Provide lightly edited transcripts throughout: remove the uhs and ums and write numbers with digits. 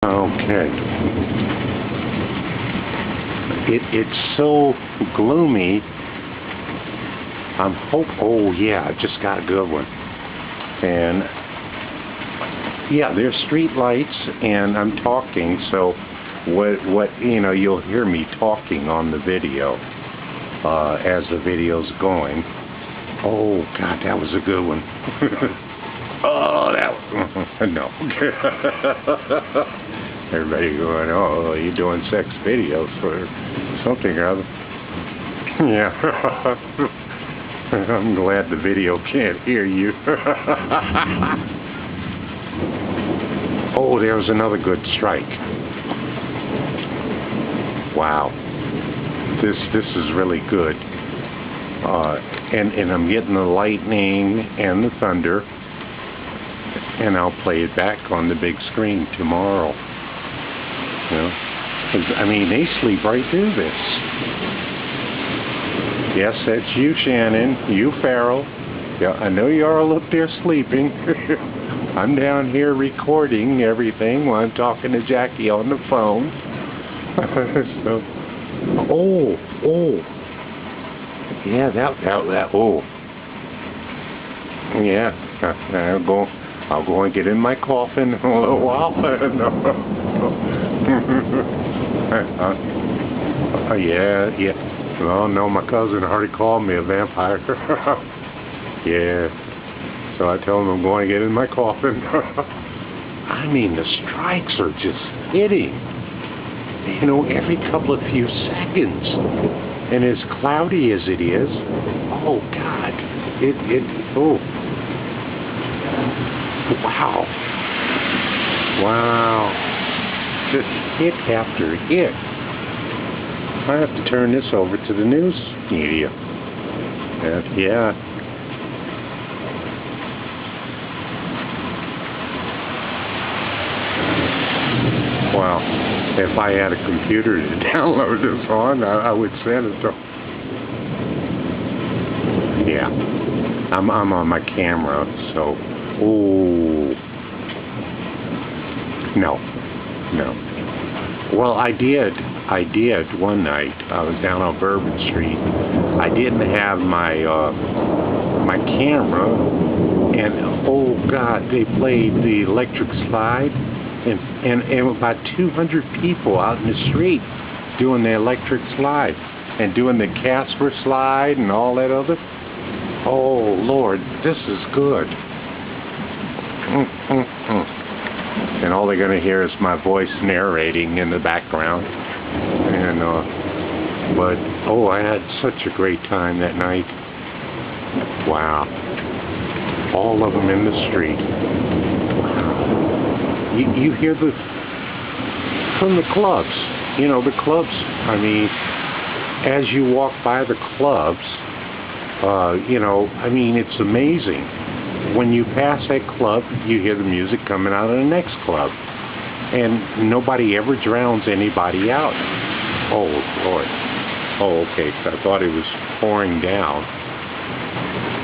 Okay. It's so gloomy. Oh yeah, I just got a good one. And yeah, there's street lights, and I'm talking. So what you'll hear me talking on the video as the video's going. Oh God, that was a good one. Oh, that was no. Everybody going, oh, you're doing sex videos for something or other. Yeah. I'm glad the video can't hear you. Oh, there's another good strike. Wow. This is really good. And I'm getting the lightning and the thunder, and I'll play it back on the big screen tomorrow. You know, 'cause, I mean, they sleep right through this. Yes, that's you, Shannon. You, Farrell. Yeah, I know you're all up there sleeping. I'm down here recording everything while I'm talking to Jackie on the phone. So, oh. Yeah, that, oh. Yeah, I'll go and get in my coffin in a little while. Yeah. Oh no, my cousin already called me a vampire. Yeah. So I tell him I'm going to get in my coffin. I mean, the strikes are just hitting. You know, every couple of few seconds. And as cloudy as it is, oh God, oh. Wow. Just hit after hit. I have to turn this over to the news media. Yeah. Well, if I had a computer to download this on, I would send it to. Yeah. I'm on my camera, so. Oh. No. Well, I did one night. I was down on Bourbon Street. I didn't have my my camera, and oh God, they played the electric slide, and about 200 people out in the street doing the electric slide and doing the Casper slide and all that other. Oh Lord, this is good. And all they're going to hear is my voice narrating in the background. And, but, oh, I had such a great time that night. Wow. All of them in the street. Wow. You hear from the clubs. You know, the clubs, I mean, as you walk by the clubs, I mean, it's amazing. When you pass that club, you hear the music coming out of the next club. And nobody ever drowns anybody out. Oh, Lord. Oh, okay. I thought it was pouring down.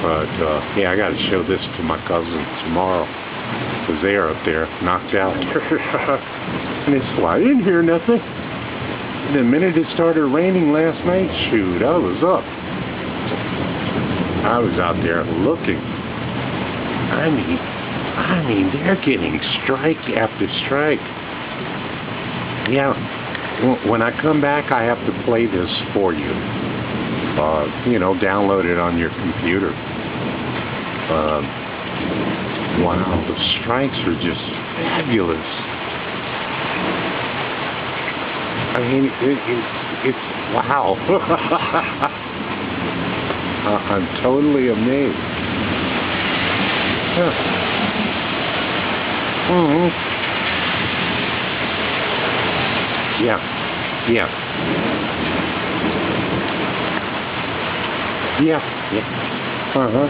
But, yeah, I got to show this to my cousins tomorrow. Because they are up there, knocked out. And it's, well, I didn't hear nothing. And the minute it started raining last night, shoot, I was up. I was out there looking. I mean, they're getting strike after strike. Yeah, when I come back, I have to play this for you. Download it on your computer. Wow, the strikes are just fabulous. I mean, it's wow. I'm totally amazed. Yeah. Mm-hmm. Yeah. Uh-huh.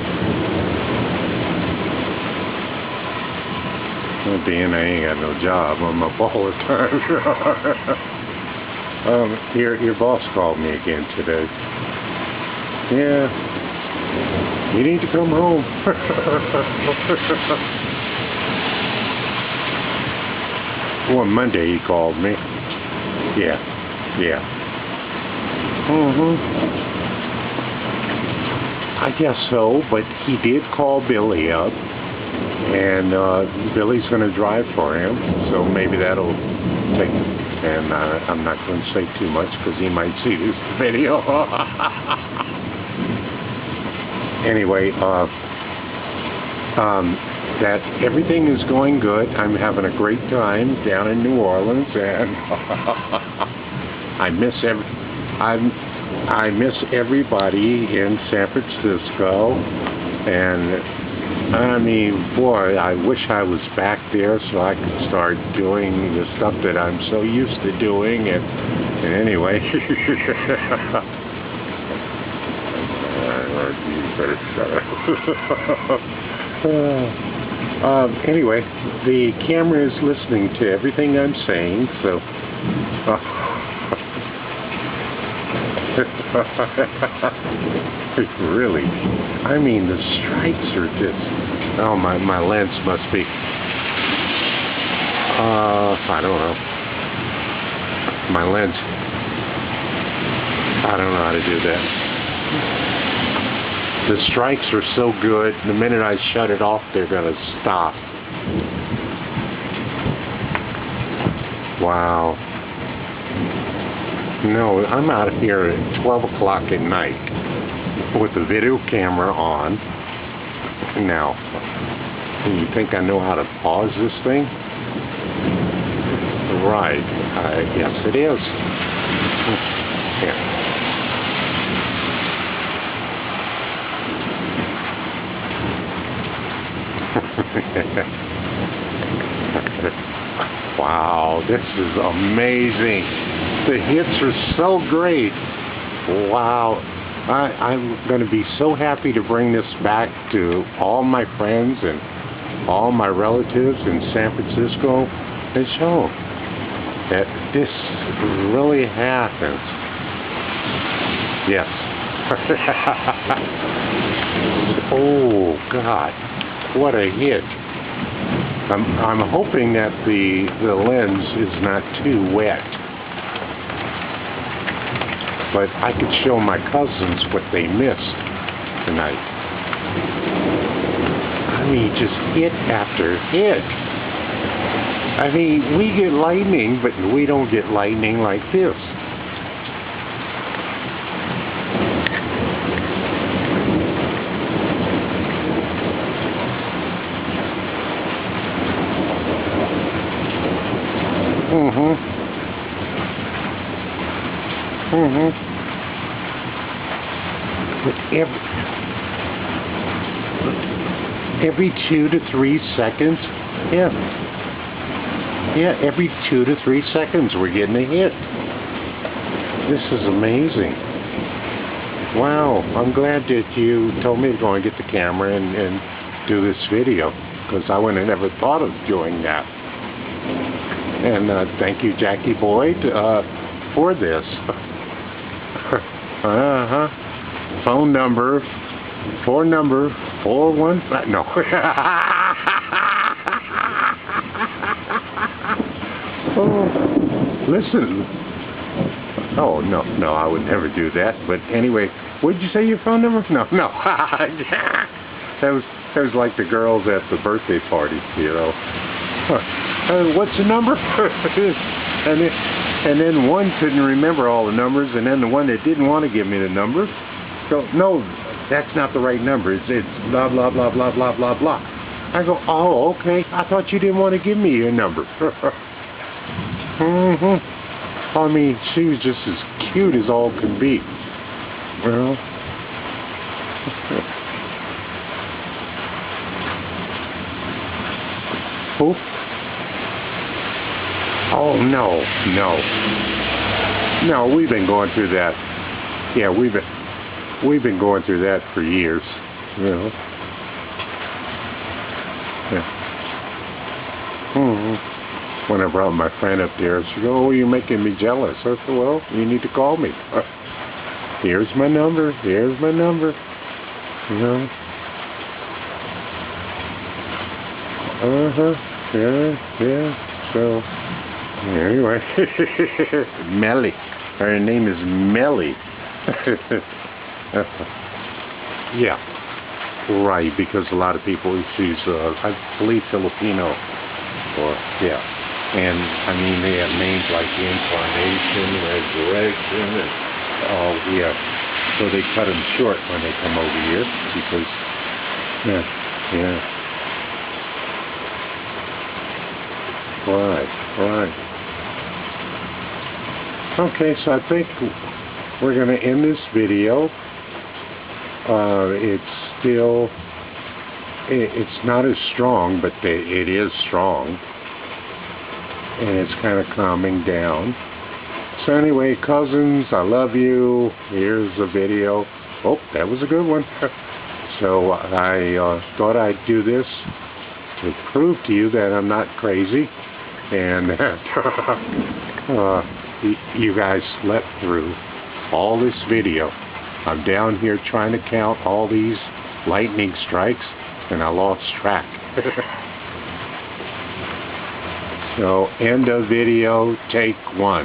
Well, being I ain't got no job, I'm up all the time. Your boss called me again today. Yeah. You need to come home. Well, Monday he called me. Yeah. Yeah. I guess so, but he did call Billy up, and Billy's going to drive for him, so maybe that'll take, and I'm not going to say too much because he might see this video. Anyway, that everything is going good. I'm having a great time down in New Orleans, and I miss everybody in San Francisco, and I mean, boy, I wish I was back there so I could start doing the stuff that I'm so used to doing, and anyway. You better shut up. Anyway, the camera is listening to everything I'm saying, so really, I mean, the stripes are just, oh, my lens must be, I don't know, my lens, I don't know how to do that. The strikes are so good, the minute I shut it off, they're going to stop. Wow. No, I'm out of here at 12 o'clock at night with the video camera on. Now, you think I know how to pause this thing? Right. Yes, it is. Yeah. Wow, this is amazing. The hits are so great. Wow. I'm going to be so happy to bring this back to all my friends and all my relatives in San Francisco and show that this really happens. Yes. Oh, God. What a hit. I'm hoping that the lens is not too wet. But I could show my cousins what they missed tonight. I mean, just hit after hit. I mean, we get lightning, but we don't get lightning like this. Every 2 to 3 seconds, yeah, every 2 to 3 seconds we're getting a hit. This is amazing. Wow, I'm glad that you told me to go and get the camera and do this video, because I wouldn't have never thought of doing that. And thank you, Jackie Boyd, for this. Phone number 41. No. Oh, listen. Oh, no, I would never do that. But anyway, what did you say your phone number? No. That was like the girls at the birthday party, you know. What's the number? and then one couldn't remember all the numbers, and then the one that didn't want to give me the number, so, no, that's not the right number. It's blah, blah, blah, blah, blah, blah, blah. I go, oh, okay. I thought you didn't want to give me your number. I mean, she was just as cute as all can be. Well, oh, no, we've been going through that. Yeah, we've been going through that for years, you know. Yeah. When I brought my friend up there, she goes, oh, you're making me jealous. I said, well, you need to call me. Here's my number. You know. Yeah. So Anyway, Melly. Her name is Melly. Yeah, right, because a lot of people, she's, I believe, Filipino. Or, yeah. And, I mean, they have names like Incarnation, Resurrection, and, oh, yeah. So they cut them short when they come over here, because, yeah. Right. Okay, so I think we're going to end this video. It's not as strong, but it is strong. And it's kind of calming down. So anyway, cousins, I love you. Here's a video. Oh, that was a good one. So I thought I'd do this to prove to you that I'm not crazy. And you guys slept through all this video. I'm down here trying to count all these lightning strikes, and I lost track. So, end of video, take 1.